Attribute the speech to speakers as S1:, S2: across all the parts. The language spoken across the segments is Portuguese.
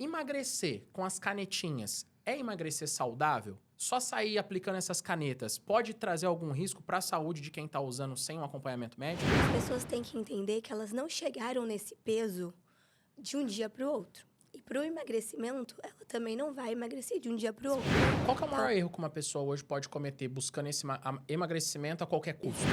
S1: emagrecer com as canetinhas é emagrecer saudável? Só sair aplicando essas canetas pode trazer algum risco para a saúde de quem está usando sem um acompanhamento médico?
S2: As pessoas têm que entender que elas não chegaram nesse peso de um dia para o outro. E para o emagrecimento, ela também não vai emagrecer de um dia para o outro.
S1: Qual que é o maior erro que uma pessoa hoje pode cometer buscando esse emagrecimento a qualquer custo?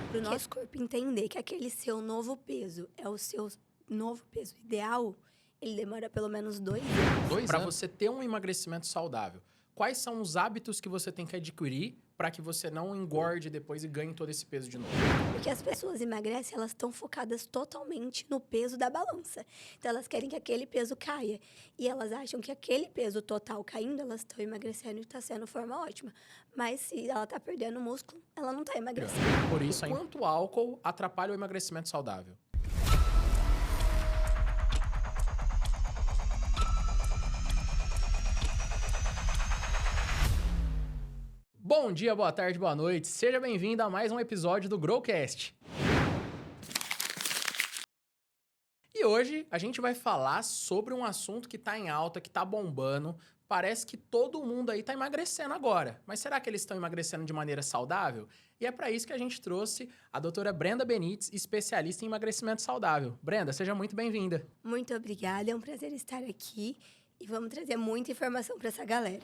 S2: Para o nosso corpo entender que aquele seu novo peso é o seu novo peso ideal, ele demora pelo menos 2 anos.
S1: Para você ter um emagrecimento saudável, quais são os hábitos que você tem que adquirir para que você não engorde depois e ganhe todo esse peso de novo?
S2: Porque as pessoas emagrecem, elas estão focadas totalmente no peso da balança. Então, elas querem que aquele peso caia. E elas acham que aquele peso total caindo, elas estão emagrecendo e está sendo forma ótima. Mas se ela está perdendo músculo, ela não está emagrecendo.
S1: Por isso, quanto o álcool atrapalha o emagrecimento saudável? Bom dia, boa tarde, boa noite. Seja bem-vindo a mais um episódio do Growcast. E hoje a gente vai falar sobre um assunto que tá em alta, que tá bombando. Parece que todo mundo aí tá emagrecendo agora. Mas será que eles estão emagrecendo de maneira saudável? E é para isso que a gente trouxe a doutora Brenda Benites, especialista em emagrecimento saudável. Brenda, seja muito bem-vinda.
S2: Muito obrigada, é um prazer estar aqui. E vamos trazer muita informação para essa galera.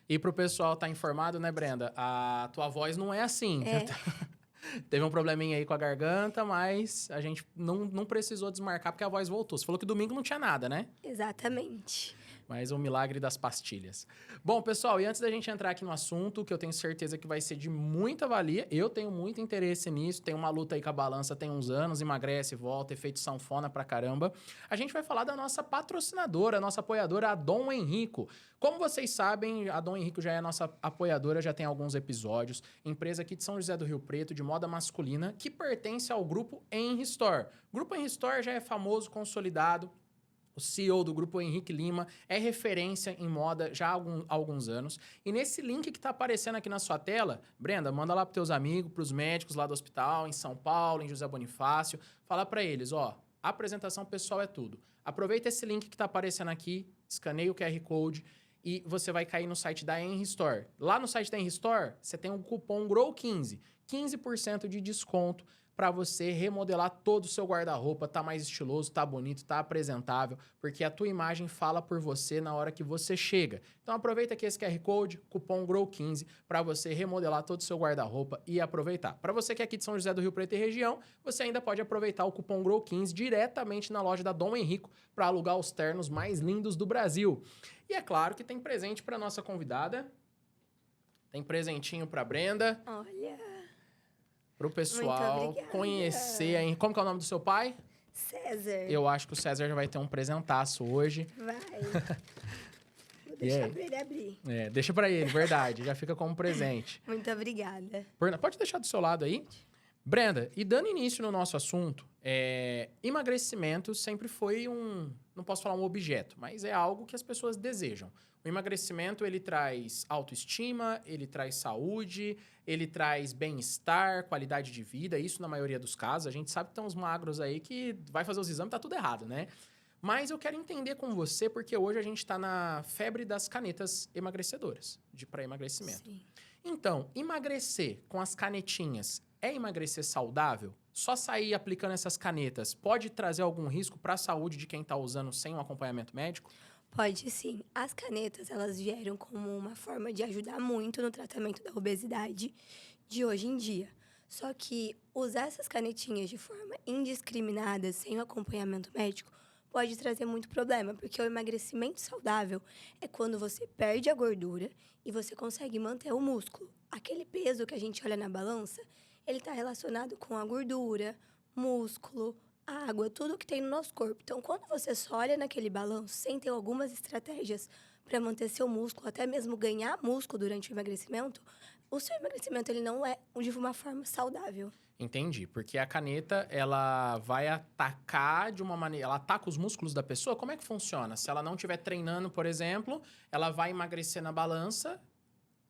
S1: E pro pessoal tá informado, né, Brenda? A tua voz não é assim. Teve um probleminha aí com a garganta, mas a gente não precisou desmarcar porque a voz voltou. Você falou que domingo não tinha nada, né?
S2: Exatamente.
S1: Mas o milagre das pastilhas. Bom, pessoal, e antes da gente entrar aqui no assunto, que eu tenho certeza que vai ser de muita valia, eu tenho muito interesse nisso, tenho uma luta aí com a balança tem uns anos, emagrece, volta, efeito sanfona pra caramba. A gente vai falar da nossa patrocinadora, a nossa apoiadora, a Dom Henrico. Como vocês sabem, a Dom Henrico já é nossa apoiadora, já tem alguns episódios. Empresa aqui de São José do Rio Preto, de moda masculina, que pertence ao grupo Henry Store. O grupo Henry Store já é famoso, consolidado. O CEO do grupo Henrique Lima é referência em moda já há alguns anos. E nesse link que está aparecendo aqui na sua tela, Brenda, manda lá para teus amigos, para os médicos lá do hospital, em São Paulo, em José Bonifácio. Fala para eles, ó, apresentação pessoal é tudo. Aproveita esse link que está aparecendo aqui, escaneia o QR Code e você vai cair no site da Henry Store. Lá no site da Henry Store, você tem um cupom GROW15, 15% de desconto para você remodelar todo o seu guarda-roupa, tá mais estiloso, tá bonito, tá apresentável, porque a tua imagem fala por você na hora que você chega. Então aproveita aqui esse QR Code, cupom GROW15, para você remodelar todo o seu guarda-roupa e aproveitar. Para você que é aqui de São José do Rio Preto e região, você ainda pode aproveitar o cupom GROW15 diretamente na loja da Dom Henrico para alugar os ternos mais lindos do Brasil. E é claro que tem presente para nossa convidada. Tem presentinho para Brenda.
S2: Olha,
S1: Pro pessoal conhecer. Como que é o nome do seu pai?
S2: César.
S1: Eu acho que o César já vai ter um presentaço hoje.
S2: Vai. Vou deixar para ele abrir.
S1: Deixa pra ele, verdade. Já fica como presente.
S2: Muito obrigada.
S1: Pode deixar do seu lado aí. Brenda, e dando início no nosso assunto, emagrecimento sempre foi não posso falar um objeto, mas é algo que as pessoas desejam. O emagrecimento, ele traz autoestima, ele traz saúde, ele traz bem-estar, qualidade de vida, isso na maioria dos casos. A gente sabe que tem uns magros aí que vai fazer os exames e tá tudo errado, né? Mas eu quero entender com você, porque hoje a gente tá na febre das canetas emagrecedoras, para emagrecimento.
S2: Sim.
S1: Então, emagrecer com as canetinhas é emagrecer saudável? Só sair aplicando essas canetas pode trazer algum risco para a saúde de quem está usando sem um acompanhamento médico?
S2: Pode sim. As canetas, elas vieram como uma forma de ajudar muito no tratamento da obesidade de hoje em dia. Só que usar essas canetinhas de forma indiscriminada, sem o acompanhamento médico, pode trazer muito problema, porque o emagrecimento saudável é quando você perde a gordura e você consegue manter o músculo. Aquele peso que a gente olha na balança, ele está relacionado com a gordura, músculo, água, tudo que tem no nosso corpo. Então, quando você só olha naquele balanço, sem ter algumas estratégias para manter seu músculo, até mesmo ganhar músculo durante o emagrecimento, o seu emagrecimento ele não é de uma forma saudável.
S1: Entendi, porque a caneta, ela vai atacar de uma maneira... Ela ataca os músculos da pessoa? Como é que funciona? Se ela não estiver treinando, por exemplo, ela vai emagrecer na balança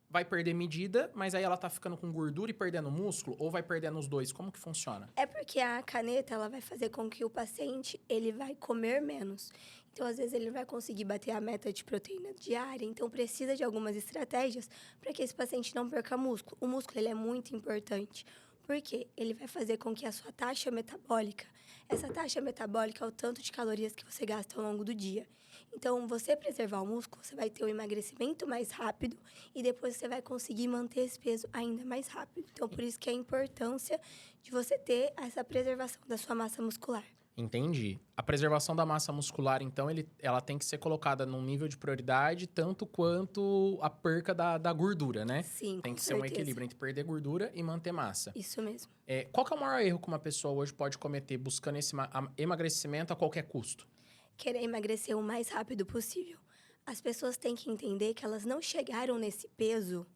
S1: vai perder medida, mas aí ela tá ficando com gordura e perdendo músculo? Ou vai perdendo os dois? Como que funciona?
S2: É porque a caneta, ela vai fazer com que o paciente, ele vai comer menos. Então, às vezes, ele vai conseguir bater a meta de proteína diária. Então, precisa de algumas estratégias para que esse paciente não perca músculo. O músculo, ele é muito importante. Porque ele vai fazer com que a sua taxa metabólica... Essa taxa metabólica é o tanto de calorias que você gasta ao longo do dia. Então, você preservar o músculo, você vai ter um emagrecimento mais rápido e depois você vai conseguir manter esse peso ainda mais rápido. Então, por isso que é a importância de você ter essa preservação da sua massa muscular.
S1: Entendi. A preservação da massa muscular, então, ela tem que ser colocada num nível de prioridade tanto quanto a perca da gordura, né?
S2: Sim,
S1: Tem
S2: com
S1: que ser um
S2: certeza.
S1: equilíbrio entre perder gordura e manter massa.
S2: Isso mesmo.
S1: Qual que é o maior erro que uma pessoa hoje pode cometer buscando esse emagrecimento a qualquer custo?
S2: Querer emagrecer o mais rápido possível. As pessoas têm que entender que elas não chegaram nesse peso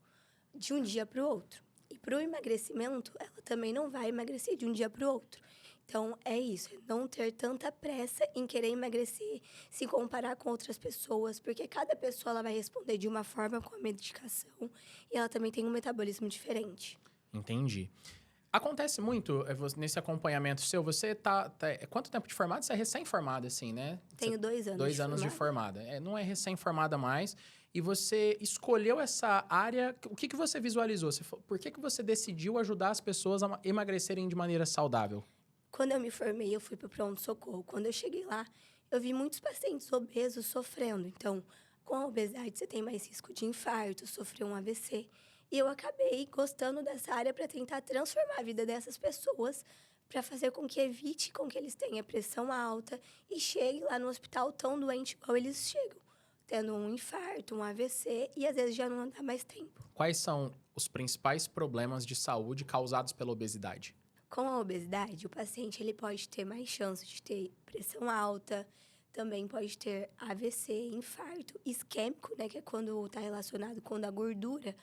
S2: de um dia para o outro. E para o emagrecimento, ela também não vai emagrecer de um dia para o outro. Então, é isso, é não ter tanta pressa em querer emagrecer, se comparar com outras pessoas, porque cada pessoa ela vai responder de uma forma com a medicação e ela também tem um metabolismo diferente.
S1: Entendi. Acontece muito nesse acompanhamento seu, você quanto tempo de formado? Você é recém-formada, assim, né?
S2: Tenho 2 anos
S1: 2 anos de formada. Não é recém-formada mais. E você escolheu essa área. O que você visualizou? Por que você decidiu ajudar as pessoas a emagrecerem de maneira saudável?
S2: Quando eu me formei, eu fui para o pronto-socorro. Quando eu cheguei lá, eu vi muitos pacientes obesos sofrendo. Então, com a obesidade, você tem mais risco de infarto, sofrer um AVC. E eu acabei gostando dessa área para tentar transformar a vida dessas pessoas, para fazer com que evite com que eles tenham pressão alta e cheguem lá no hospital tão doente igual eles chegam, tendo um infarto, um AVC e às vezes já não dá mais tempo.
S1: Quais são os principais problemas de saúde causados pela obesidade?
S2: Com a obesidade, o paciente ele pode ter mais chance de ter pressão alta, também pode ter AVC, infarto isquêmico, né, que é quando está relacionado com a gordura,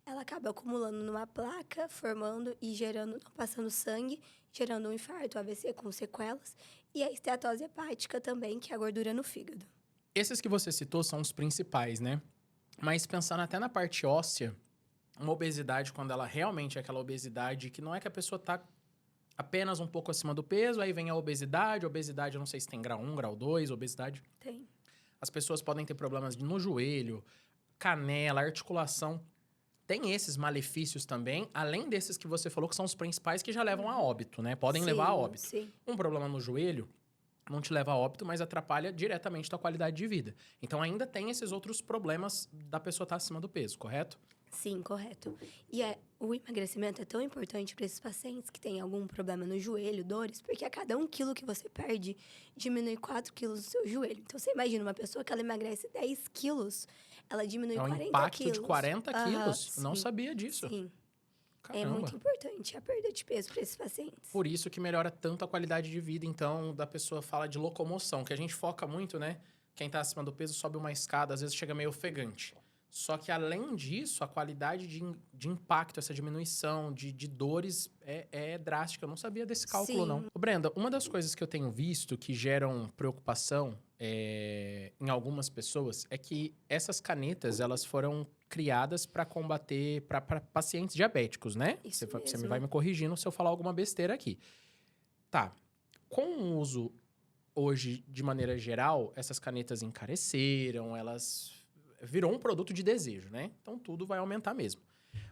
S2: ela acaba acumulando numa placa, formando e gerando, não passando sangue, gerando um infarto, AVC com sequelas, e a esteatose hepática também, que é a gordura no fígado.
S1: Esses que você citou são os principais, né? Mas pensando até na parte óssea, uma obesidade, quando ela realmente é aquela obesidade que não é que a pessoa tá apenas um pouco acima do peso, aí vem a obesidade, eu não sei se tem grau 1, grau 2, obesidade.
S2: Tem.
S1: As pessoas podem ter problemas no joelho, canela, articulação. Tem esses malefícios também, além desses que você falou que são os principais que já levam a óbito, né? Podem levar a óbito.
S2: Sim.
S1: Um problema no joelho não te leva a óbito, mas atrapalha diretamente tua qualidade de vida. Então ainda tem esses outros problemas da pessoa estar acima do peso, correto?
S2: Sim, correto. E o emagrecimento é tão importante para esses pacientes que têm algum problema no joelho, dores, porque a cada 1 quilo que você perde, diminui 4 quilos do seu joelho. Então, você imagina uma pessoa que ela emagrece 10 quilos, ela diminui 40 quilos.
S1: É um impacto de 40 quilos? Não
S2: Sim.
S1: sabia disso.
S2: Sim.
S1: Caramba.
S2: É muito importante a perda de peso para esses pacientes.
S1: Por isso que melhora tanto a qualidade de vida, então, da pessoa fala de locomoção, que a gente foca muito, né? Quem tá acima do peso sobe uma escada, às vezes chega meio ofegante. Só que, além disso, a qualidade de impacto, essa diminuição de dores é drástica. Eu não sabia desse cálculo,
S2: Sim.
S1: não. Ô, Brenda, uma das coisas que eu tenho visto que geram preocupação em algumas pessoas é que essas canetas, elas foram criadas para combater, para pacientes diabéticos, né?
S2: Isso
S1: Você
S2: mesmo.
S1: vai me corrigindo se eu falar alguma besteira aqui. Tá. Com o uso hoje, de maneira geral, essas canetas encareceram, elas virou um produto de desejo, né? Então tudo vai aumentar mesmo.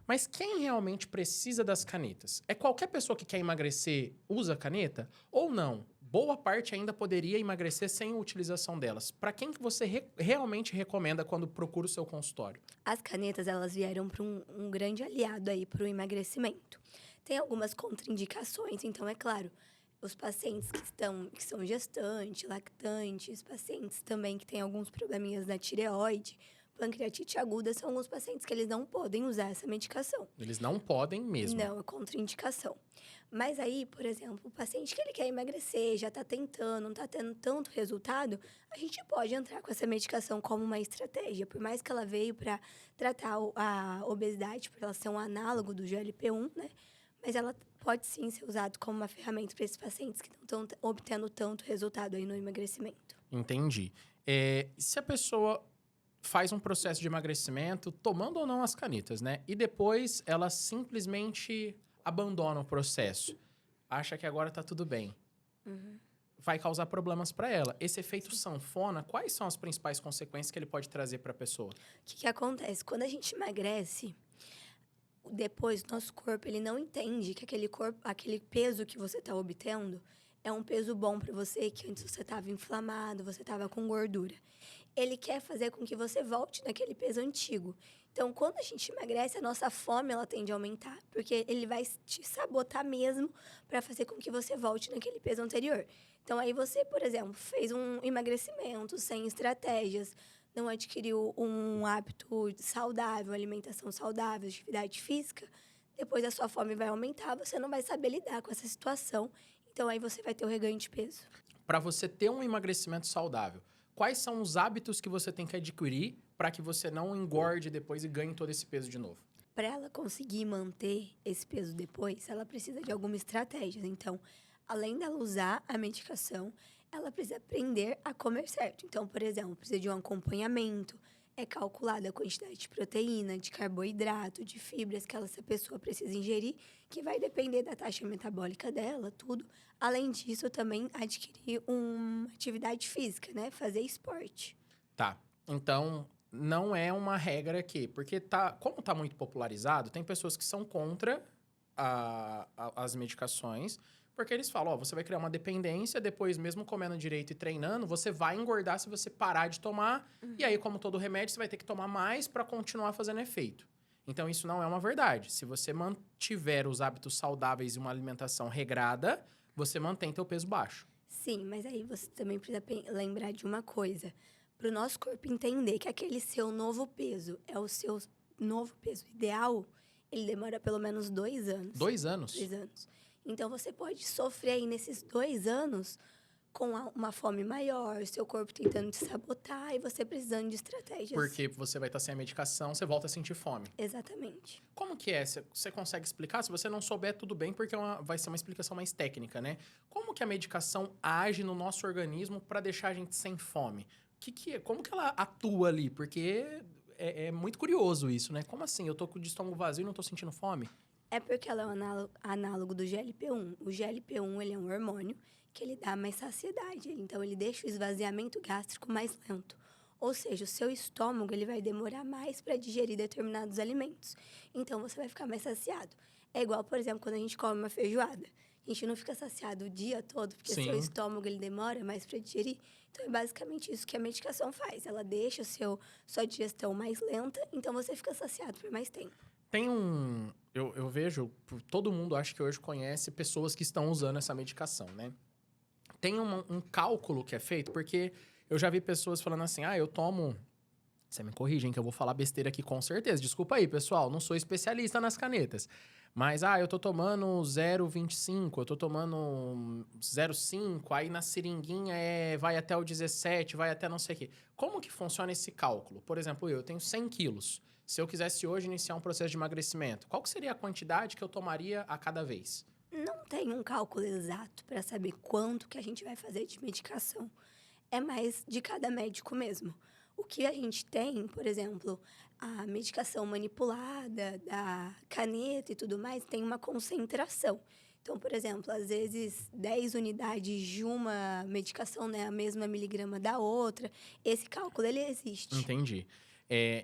S1: Mas quem realmente precisa das canetas? É qualquer pessoa que quer emagrecer usa caneta? Ou não? Boa parte ainda poderia emagrecer sem a utilização delas. Para quem que você realmente recomenda quando procura o seu consultório?
S2: As canetas, elas vieram para um grande aliado aí para o emagrecimento. Tem algumas contraindicações, então, é claro, os pacientes que são gestantes, lactantes, pacientes também que têm alguns probleminhas na tireoide, pancreatite aguda, são alguns pacientes que eles não podem usar essa medicação.
S1: Eles não podem mesmo.
S2: Não, é contraindicação. Mas aí, por exemplo, o paciente que ele quer emagrecer, já está tentando, não está tendo tanto resultado, a gente pode entrar com essa medicação como uma estratégia. Por mais que ela veio para tratar a obesidade, por ela ser um análogo do GLP-1, né? Mas ela pode sim ser usada como uma ferramenta para esses pacientes que não estão obtendo tanto resultado aí no emagrecimento.
S1: Entendi. Se a pessoa faz um processo de emagrecimento, tomando ou não as canetas, né? E depois ela simplesmente abandona o processo. Acha que agora tá tudo bem.
S2: Uhum.
S1: Vai causar problemas para ela. Esse efeito
S2: Sim.
S1: sanfona, quais são as principais consequências que ele pode trazer para a pessoa?
S2: O que acontece? Quando a gente emagrece, depois nosso corpo ele não entende que aquele peso que você está obtendo é um peso bom para você, que antes você estava inflamado, você estava com gordura. Ele quer fazer com que você volte naquele peso antigo. Então, quando a gente emagrece, a nossa fome ela tende a aumentar, porque ele vai te sabotar mesmo para fazer com que você volte naquele peso anterior. Então, aí você, por exemplo, fez um emagrecimento sem estratégias, não adquiriu um hábito saudável, alimentação saudável, atividade física, depois a sua fome vai aumentar, você não vai saber lidar com essa situação. Então, aí você vai ter o reganho de peso.
S1: Para você ter um emagrecimento saudável, quais são os hábitos que você tem que adquirir para que você não engorde depois e ganhe todo esse peso de novo?
S2: Para ela conseguir manter esse peso depois, ela precisa de alguma estratégia. Então, além dela usar a medicação, ela precisa aprender a comer certo. Então, por exemplo, precisa de um acompanhamento, é calculada a quantidade de proteína, de carboidrato, de fibras que essa pessoa precisa ingerir, que vai depender da taxa metabólica dela, tudo. Além disso, também adquirir uma atividade física, né? Fazer esporte.
S1: Tá. Então, não é uma regra aqui, porque como tá muito popularizado, tem pessoas que são contra as medicações, porque eles falam, ó, você vai criar uma dependência, depois mesmo comendo direito e treinando, você vai engordar se você parar de tomar, e aí, como todo remédio, você vai ter que tomar mais para continuar fazendo efeito. Então, isso não é uma verdade. Se você mantiver os hábitos saudáveis e uma alimentação regrada, você mantém teu peso baixo.
S2: Sim, mas aí você também precisa lembrar de uma coisa. Para o nosso corpo entender que aquele seu novo peso é o seu novo peso ideal, ele demora pelo menos 2 anos.
S1: 2 anos?
S2: 2 anos. Então, você pode sofrer aí nesses 2 anos com uma fome maior, seu corpo tentando te sabotar e você precisando de estratégias.
S1: Porque você vai estar sem a medicação, você volta a sentir fome.
S2: Exatamente.
S1: Como que é? Você consegue explicar? Se você não souber, tudo bem, porque vai ser uma explicação mais técnica, né? Como que a medicação age no nosso organismo para deixar a gente sem fome? Como que ela atua ali? Porque é muito curioso isso, né? Como assim? Eu tô com o estômago vazio e não tô sentindo fome?
S2: É porque ela é um análogo do GLP-1. O GLP-1 ele é um hormônio que ele dá mais saciedade. Então, ele deixa o esvaziamento gástrico mais lento. Ou seja, o seu estômago ele vai demorar mais para digerir determinados alimentos. Então, você vai ficar mais saciado. É igual, por exemplo, quando a gente come uma feijoada. A gente não fica saciado o dia todo, porque
S1: Sim.
S2: seu estômago ele demora mais para digerir. Então, é basicamente isso que a medicação faz. Ela deixa sua digestão mais lenta, então você fica saciado por mais tempo.
S1: Tem eu vejo, todo mundo acho que hoje conhece pessoas que estão usando essa medicação, né? Tem um cálculo que é feito, porque eu já vi pessoas falando assim, eu tomo... Você me corrige, hein, que eu vou falar besteira aqui com certeza. Desculpa aí, pessoal, não sou especialista nas canetas. Mas, eu tô tomando 0,25, eu tô tomando 0,5, aí na seringuinha vai até o 17, vai até não sei o quê. Como que funciona esse cálculo? Por exemplo, eu tenho 100 quilos. Se eu quisesse hoje iniciar um processo de emagrecimento, qual que seria a quantidade que eu tomaria a cada vez?
S2: Não tem um cálculo exato para saber quanto que a gente vai fazer de medicação. É mais de cada médico mesmo. O que a gente tem, por exemplo, a medicação manipulada, da caneta e tudo mais, tem uma concentração. Então, por exemplo, às vezes 10 unidades de uma medicação não é a mesma miligrama da outra. Esse cálculo, ele existe.
S1: Entendi.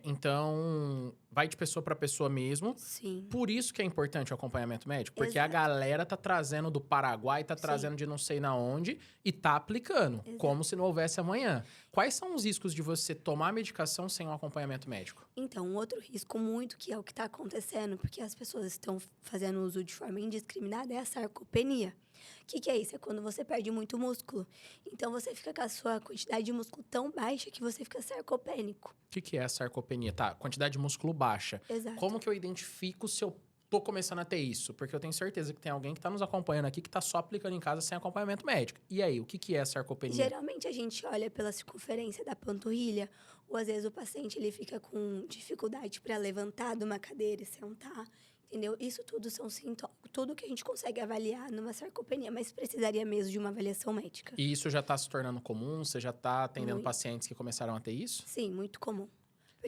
S1: Então, vai de pessoa para pessoa mesmo.
S2: Sim.
S1: Por isso que é importante o acompanhamento médico. Porque
S2: Exato.
S1: a galera tá trazendo do Paraguai, tá trazendo de não sei na onde e tá aplicando,
S2: Exato.
S1: como se não houvesse amanhã. Quais são os riscos de você tomar medicação sem um acompanhamento médico?
S2: Então, um outro risco muito, que é o que está acontecendo, porque as pessoas estão fazendo uso de forma indiscriminada, é a sarcopenia. O que é isso? É quando você perde muito músculo. Então, você fica com a sua quantidade de músculo tão baixa que você fica sarcopênico.
S1: O que é a sarcopenia? Tá, quantidade de músculo baixa.
S2: Exato.
S1: Como que eu identifico se eu tô começando a ter isso? Porque eu tenho certeza que tem alguém que tá nos acompanhando aqui que tá só aplicando em casa sem acompanhamento médico. E aí, o que é a sarcopenia?
S2: Geralmente, a gente olha pela circunferência da panturrilha, ou às vezes o paciente ele fica com dificuldade para levantar de uma cadeira e sentar. Entendeu? Isso tudo são sintomas, tudo que a gente consegue avaliar numa sarcopenia, mas precisaria mesmo de uma avaliação médica.
S1: E isso já tá se tornando comum? Você já tá atendendo
S2: Muito.
S1: pacientes que começaram a ter isso?
S2: Sim, muito comum.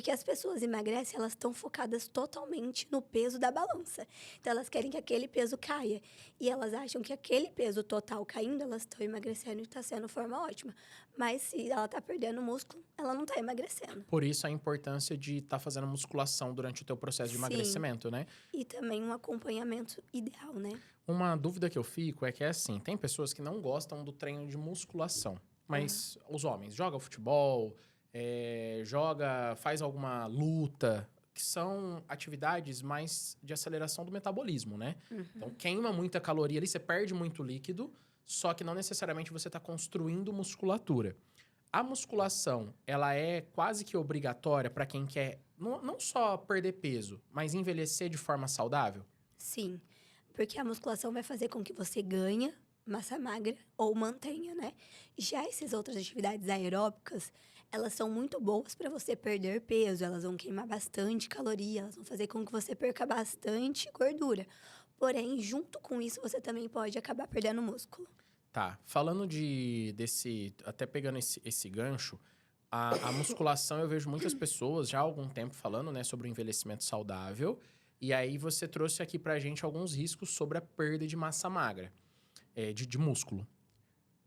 S2: Porque as pessoas emagrecem, elas estão focadas totalmente no peso da balança. Então, elas querem que aquele peso caia. E elas acham que aquele peso total caindo, elas estão emagrecendo e está sendo forma ótima. Mas se ela está perdendo músculo, ela não está emagrecendo.
S1: Por isso a importância de estar fazendo musculação durante o teu processo de
S2: Sim.
S1: emagrecimento, né?
S2: E também um acompanhamento ideal, né?
S1: Uma dúvida que eu fico é que assim, tem pessoas que não gostam do treino de musculação. Mas os homens jogam futebol, faz alguma luta, que são atividades mais de aceleração do metabolismo, né? Então queima muita caloria ali, você perde muito líquido, só que não necessariamente você está construindo musculatura. A musculação, ela é quase que obrigatória para quem quer não só perder peso, mas envelhecer de forma saudável?
S2: Sim, porque a musculação vai fazer com que você ganhe massa magra ou mantenha, né? Já essas outras atividades aeróbicas, elas são muito boas para você perder peso, elas vão queimar bastante caloria, elas vão fazer com que você perca bastante gordura. Porém, junto com isso, você também pode acabar perdendo músculo.
S1: Tá, falando até pegando esse gancho, a musculação eu vejo muitas pessoas já há algum tempo falando, né, sobre o envelhecimento saudável. E aí você trouxe aqui pra gente alguns riscos sobre a perda de massa magra, de músculo.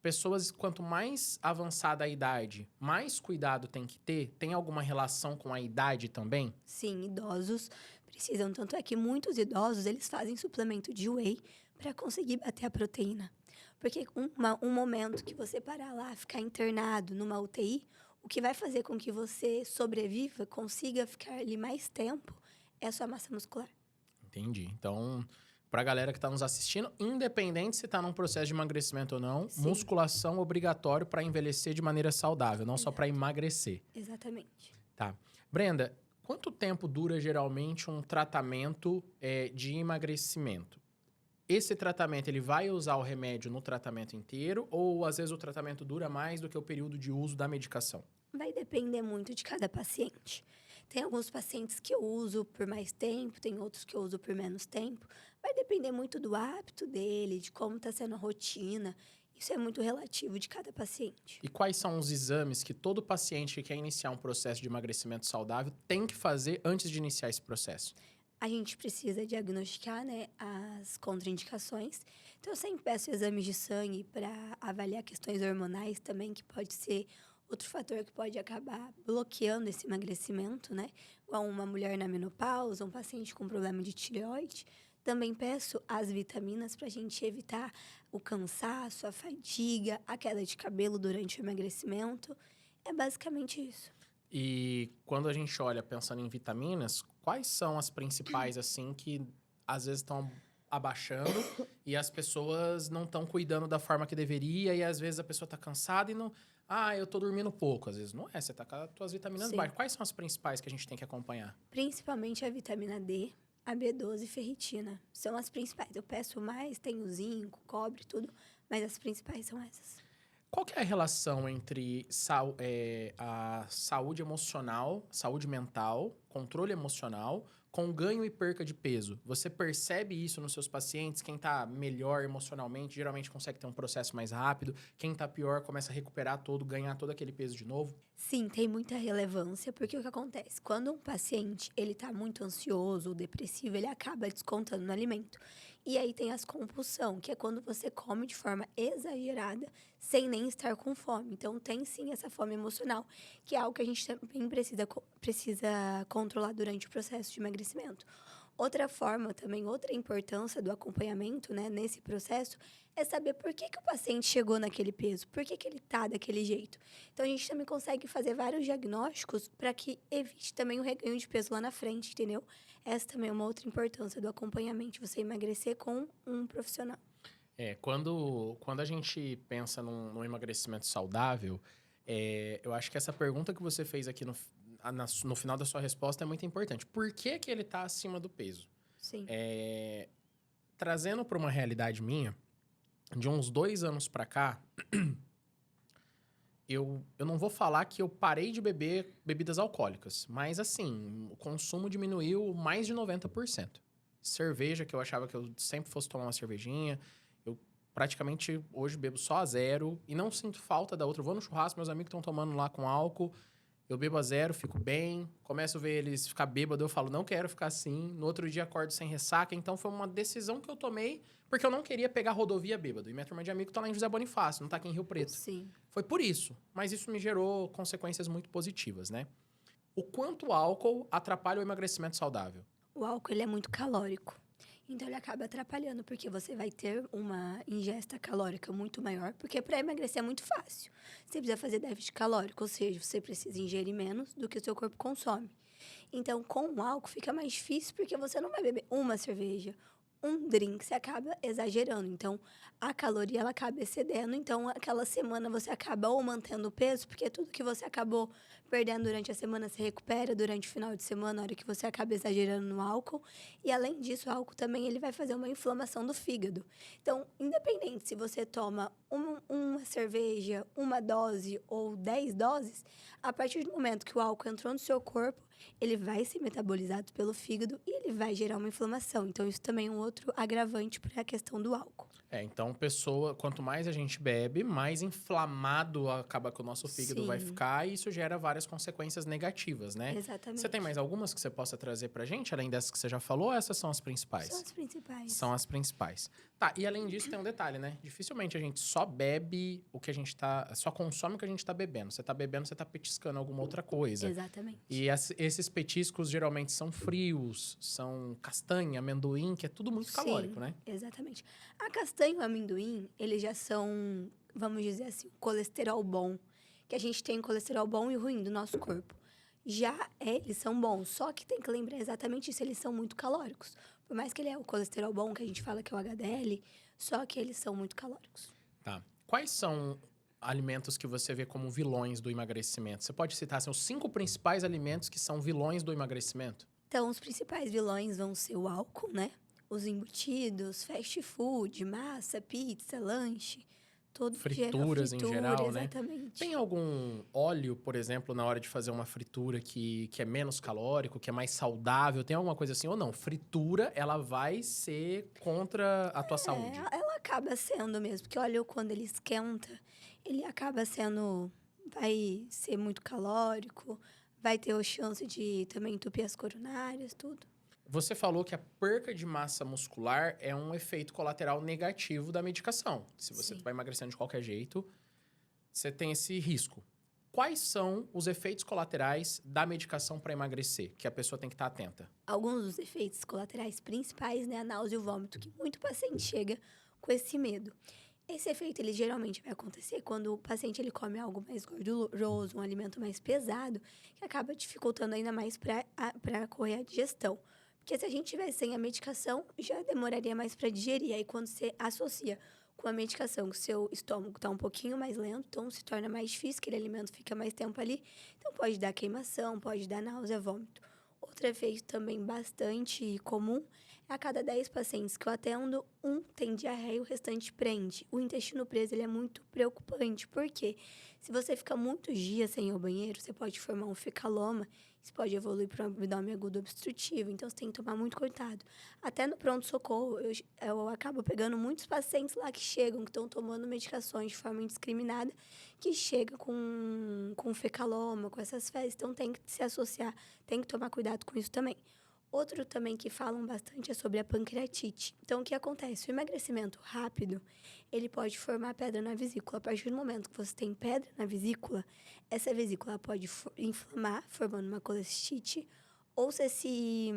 S1: Pessoas, quanto mais avançada a idade, mais cuidado tem que ter? Tem alguma relação com a idade também?
S2: Sim, idosos precisam, tanto é que muitos idosos, eles fazem suplemento de whey para conseguir bater a proteína. Porque um momento que você parar lá, ficar internado numa UTI, o que vai fazer com que você sobreviva, consiga ficar ali mais tempo, é a sua massa muscular.
S1: Entendi. Então, pra galera que tá nos assistindo, independente se tá num processo de emagrecimento ou não,
S2: Sim.
S1: musculação obrigatório para envelhecer de maneira saudável, não só para
S2: Exato.
S1: emagrecer.
S2: Exatamente.
S1: Tá. Brenda, quanto tempo dura geralmente um tratamento de emagrecimento? Esse tratamento, ele vai usar o remédio no tratamento inteiro ou às vezes o tratamento dura mais do que o período de uso da medicação?
S2: Vai depender muito de cada paciente. Tem alguns pacientes que eu uso por mais tempo, tem outros que eu uso por menos tempo. Vai depender muito do hábito dele, de como está sendo a rotina. Isso é muito relativo de cada paciente.
S1: E quais são os exames que todo paciente que quer iniciar um processo de emagrecimento saudável tem que fazer antes de iniciar esse processo?
S2: A gente precisa diagnosticar, né, as contraindicações. Então, eu sempre peço exames de sangue para avaliar questões hormonais também, que pode ser outro fator que pode acabar bloqueando esse emagrecimento, né? Igual uma mulher na menopausa, um paciente com problema de tireoide. Também peço as vitaminas para a gente evitar o cansaço, a fadiga, a queda de cabelo durante o emagrecimento. É basicamente isso.
S1: E quando a gente olha pensando em vitaminas, quais são as principais, assim, que às vezes estão abaixando e as pessoas não estão cuidando da forma que deveria e às vezes a pessoa tá cansada e não... Ah, eu tô dormindo pouco. Às vezes não é, você tá com as tuas vitaminas
S2: Sim.
S1: baixas. Quais são as principais que a gente tem que acompanhar?
S2: Principalmente a vitamina D, a B12 e ferritina. São as principais. Eu peço mais, tenho zinco, cobre, tudo, mas as principais são essas.
S1: Qual que é a relação entre a saúde emocional, saúde mental, controle emocional, com ganho e perca de peso? Você percebe isso nos seus pacientes? Quem tá melhor emocionalmente geralmente consegue ter um processo mais rápido. Quem tá pior começa a recuperar todo, ganhar todo aquele peso de novo.
S2: Sim, tem muita relevância, porque o que acontece? Quando um paciente ele tá muito ansioso ou depressivo, ele acaba descontando no alimento. E aí tem as compulsão, que é quando você come de forma exagerada, sem nem estar com fome. Então tem sim essa fome emocional, que é algo que a gente também precisa controlar durante o processo de emagrecimento. Outra forma também, outra importância do acompanhamento, né, nesse processo, é saber por que o paciente chegou naquele peso, por que ele tá daquele jeito. Então, a gente também consegue fazer vários diagnósticos para que evite também o reganho de peso lá na frente, entendeu? Essa também é uma outra importância do acompanhamento, você emagrecer com um profissional.
S1: Quando a gente pensa num emagrecimento saudável, eu acho que essa pergunta que você fez aqui no final da sua resposta é muito importante. Por que que ele tá acima do peso?
S2: Sim.
S1: Trazendo para uma realidade minha, de uns 2 anos para cá, eu não vou falar que eu parei de beber bebidas alcoólicas, mas assim, o consumo diminuiu mais de 90%. Cerveja, que eu achava que eu sempre fosse tomar uma cervejinha, eu praticamente hoje bebo só a zero e não sinto falta da outra. Eu vou no churrasco, meus amigos estão tomando lá com álcool Eu bebo a zero, fico bem. Começo a ver eles ficar bêbado, eu falo, não quero ficar assim. No outro dia acordo sem ressaca. Então foi uma decisão que eu tomei porque eu não queria pegar rodovia bêbado. E minha turma de amigo tá lá em José Bonifácio, não tá aqui em Rio Preto.
S2: Sim.
S1: Foi por isso. Mas isso me gerou consequências muito positivas, né? O quanto o álcool atrapalha o emagrecimento saudável?
S2: O álcool, ele é muito calórico. Então, ele acaba atrapalhando, porque você vai ter uma ingesta calórica muito maior, porque para emagrecer é muito fácil. Você precisa fazer déficit calórico, ou seja, você precisa ingerir menos do que o seu corpo consome. Então, com o álcool fica mais difícil, porque você não vai beber uma cerveja, um drink, você acaba exagerando. Então, a caloria, ela acaba excedendo. Então, aquela semana você acaba ou mantendo o peso, porque tudo que você acabou perdendo durante a semana se recupera durante o final de semana, na hora que você acaba exagerando no álcool. E, além disso, o álcool também ele vai fazer uma inflamação do fígado. Então, independente se você toma uma cerveja, uma dose ou 10 doses, a partir do momento que o álcool entrou no seu corpo, ele vai ser metabolizado pelo fígado e ele vai gerar uma inflamação. Então, isso também é um outro agravante para a questão do álcool.
S1: Então, quanto mais a gente bebe, mais inflamado acaba que o nosso fígado vai
S2: Sim.
S1: ficar e isso gera várias consequências negativas, né?
S2: Exatamente.
S1: Você tem mais algumas que você possa trazer pra gente, além dessas que você já falou, ou essas são as principais?
S2: São as principais.
S1: São as principais. Tá, e além disso tem um detalhe, né? Dificilmente a gente só bebe o que a gente só consome o que a gente tá bebendo. Você tá bebendo, você tá petiscando alguma outra coisa.
S2: Exatamente.
S1: E esses petiscos geralmente são frios, são castanha, amendoim, que é tudo muito calórico, né?
S2: Exatamente. A castanha e o amendoim, eles já são, vamos dizer assim, colesterol bom. Que a gente tem colesterol bom e ruim do nosso corpo. Já eles são bons, só que tem que lembrar exatamente isso, eles são muito calóricos. Por mais que ele é o colesterol bom, que a gente fala que é o HDL, só que eles são muito calóricos.
S1: Tá. Quais são alimentos que você vê como vilões do emagrecimento? Você pode citar assim, os 5 principais alimentos que são vilões do emagrecimento?
S2: Então, os principais vilões vão ser o álcool, né? Os embutidos, fast food, massa, pizza, lanche, tudo que gera
S1: Frituras em geral, né?
S2: exatamente.
S1: Tem algum óleo, por exemplo, na hora de fazer uma fritura que é menos calórico, que é mais saudável? Tem alguma coisa assim? Ou não? Fritura, ela vai ser contra a tua saúde.
S2: Ela acaba sendo mesmo, porque óleo, quando ele esquenta, ele acaba sendo, vai ser muito calórico, vai ter a chance de também entupir as coronárias, tudo.
S1: Você falou que a perca de massa muscular é um efeito colateral negativo da medicação. Se você
S2: Sim.
S1: vai emagrecendo de qualquer jeito, você tem esse risco. Quais são os efeitos colaterais da medicação para emagrecer, que a pessoa tem que estar atenta?
S2: Alguns dos efeitos colaterais principais, né, a náusea e o vômito, que muito paciente chega com esse medo. Esse efeito, ele geralmente vai acontecer quando o paciente ele come algo mais gorduroso, um alimento mais pesado, que acaba dificultando ainda mais para correr a digestão. Porque se a gente tivesse sem a medicação, já demoraria mais para digerir. Aí, quando você associa com a medicação, que o seu estômago está um pouquinho mais lento, então se torna mais difícil, aquele alimento fica mais tempo ali. Então, pode dar queimação, pode dar náusea, vômito. Outro efeito também bastante comum é a cada 10 pacientes que eu atendo, um tem diarreia e o restante prende. O intestino preso ele é muito preocupante, porque se você fica muitos dias sem ir ao banheiro, você pode formar um fecaloma, isso pode evoluir para um abdômen agudo obstrutivo, então você tem que tomar muito cuidado. Até no pronto-socorro, eu acabo pegando muitos pacientes lá que chegam, que estão tomando medicações de forma indiscriminada, que chega com fecaloma, com essas fezes, então tem que se associar, tem que tomar cuidado com isso também. Outro também que falam bastante é sobre a pancreatite. Então, o que acontece? O emagrecimento rápido, ele pode formar pedra na vesícula. A partir do momento que você tem pedra na vesícula, essa vesícula pode inflamar, formando uma colestite, ou se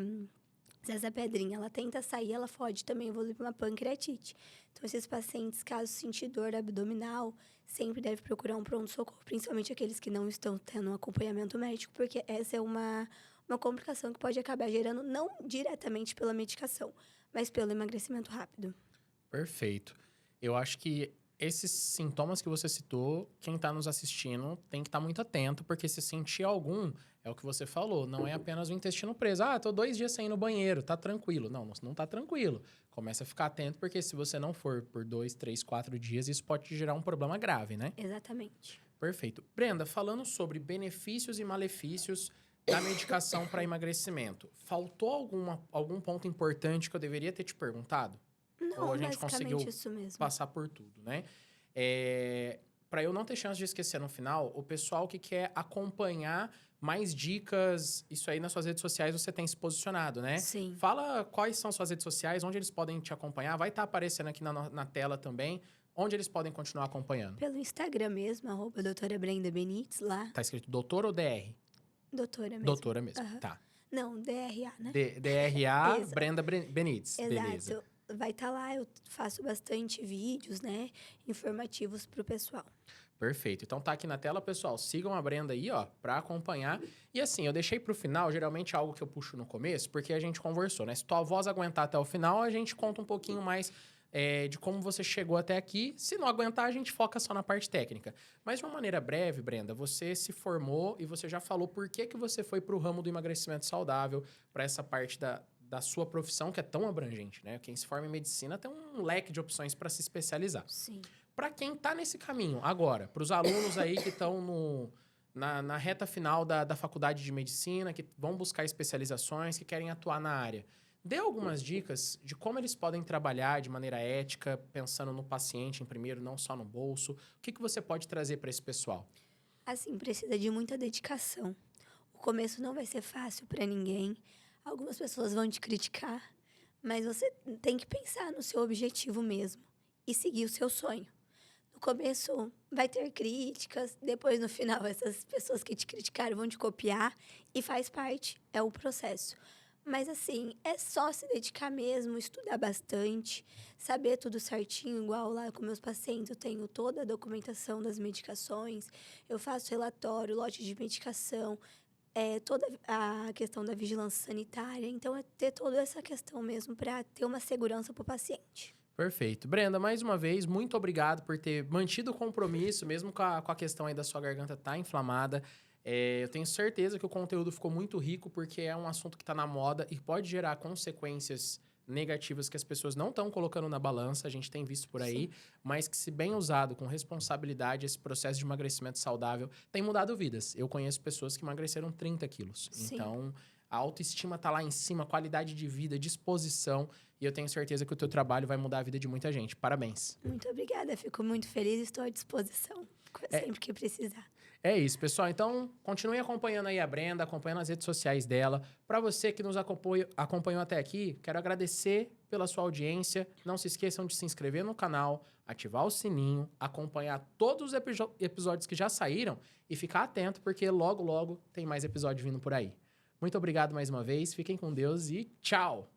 S2: essa pedrinha ela tenta sair, ela pode também evoluir para uma pancreatite. Então, esses pacientes, caso sentir dor abdominal, sempre deve procurar um pronto-socorro, principalmente aqueles que não estão tendo um acompanhamento médico, porque essa é uma complicação que pode acabar gerando, não diretamente pela medicação, mas pelo emagrecimento rápido.
S1: Perfeito. Eu acho que esses sintomas que você citou, quem está nos assistindo tem que estar muito atento, porque se sentir algum, é o que você falou, não é apenas o intestino preso. Ah, tô 2 dias sem ir no banheiro, tá tranquilo. Não tá tranquilo. Começa a ficar atento, porque se você não for por 2, 3, 4 dias, isso pode gerar um problema grave, né?
S2: Exatamente.
S1: Perfeito. Brenda, falando sobre benefícios e malefícios da medicação para emagrecimento, faltou algum ponto importante que eu deveria ter te perguntado?
S2: Não,
S1: Ou a gente
S2: basicamente
S1: conseguiu
S2: isso mesmo.
S1: passar por tudo, né? para eu não ter chance de esquecer no final, o pessoal que quer acompanhar mais dicas, isso aí nas suas redes sociais você tem se posicionado, né?
S2: Sim.
S1: Fala quais são suas redes sociais, onde eles podem te acompanhar. Vai estar aparecendo aqui na tela também, onde eles podem continuar acompanhando.
S2: Pelo Instagram mesmo, @doutora Brenda Benites, lá.
S1: Tá escrito doutor ou DR?
S2: Doutora mesmo.
S1: Doutora mesmo,
S2: Aham.
S1: tá.
S2: Não, DRA, né?
S1: DRA
S2: Exato.
S1: Brenda Benites, beleza.
S2: Exato. Vai estar lá, eu faço bastante vídeos, né? Informativos pro pessoal.
S1: Perfeito. Então tá aqui na tela, pessoal. Sigam a Brenda aí, ó, pra acompanhar. E assim, eu deixei pro final, geralmente é algo que eu puxo no começo, porque a gente conversou, né? Se tua voz aguentar até o final, a gente conta um pouquinho mais de como você chegou até aqui. Se não aguentar, a gente foca só na parte técnica. Mas de uma maneira breve, Brenda, você se formou e você já falou por que você foi pro ramo do emagrecimento saudável, pra essa parte da sua profissão, que é tão abrangente, né? Quem se forma em medicina tem um leque de opções para se especializar.
S2: Sim.
S1: Para quem está nesse caminho agora, para os alunos aí que estão na reta final da faculdade de medicina, que vão buscar especializações, que querem atuar na área, dê algumas dicas de como eles podem trabalhar de maneira ética, pensando no paciente em primeiro, não só no bolso. O que você pode trazer para esse pessoal?
S2: Assim, precisa de muita dedicação. O começo não vai ser fácil para ninguém. Algumas pessoas vão te criticar, mas você tem que pensar no seu objetivo mesmo e seguir o seu sonho. No começo vai ter críticas, depois no final essas pessoas que te criticaram vão te copiar e faz parte, é o processo. Mas assim, é só se dedicar mesmo, estudar bastante, saber tudo certinho, igual lá com meus pacientes, eu tenho toda a documentação das medicações, eu faço relatório, lote de medicação, toda a questão da vigilância sanitária, então é ter toda essa questão mesmo para ter uma segurança para o paciente.
S1: Perfeito. Brenda, mais uma vez, muito obrigado por ter mantido o compromisso, mesmo com a questão aí da sua garganta tá inflamada. Eu tenho certeza que o conteúdo ficou muito rico, porque é um assunto que está na moda e pode gerar consequências negativas que as pessoas não estão colocando na balança, a gente tem visto por aí,
S2: Sim.
S1: mas que, se bem usado com responsabilidade, esse processo de emagrecimento saudável tem mudado vidas. Eu conheço pessoas que emagreceram 30 quilos.
S2: Sim.
S1: Então, a autoestima tá lá em cima, qualidade de vida, disposição, e eu tenho certeza que o teu trabalho vai mudar a vida de muita gente. Parabéns.
S2: Muito obrigada, fico muito feliz e estou à disposição sempre que precisar.
S1: É isso, pessoal. Então, continue acompanhando aí a Brenda, acompanhando as redes sociais dela. Para você que nos acompanhou até aqui, quero agradecer pela sua audiência. Não se esqueçam de se inscrever no canal, ativar o sininho, acompanhar todos os episódios que já saíram e ficar atento, porque logo, logo tem mais episódio vindo por aí. Muito obrigado mais uma vez, fiquem com Deus e tchau!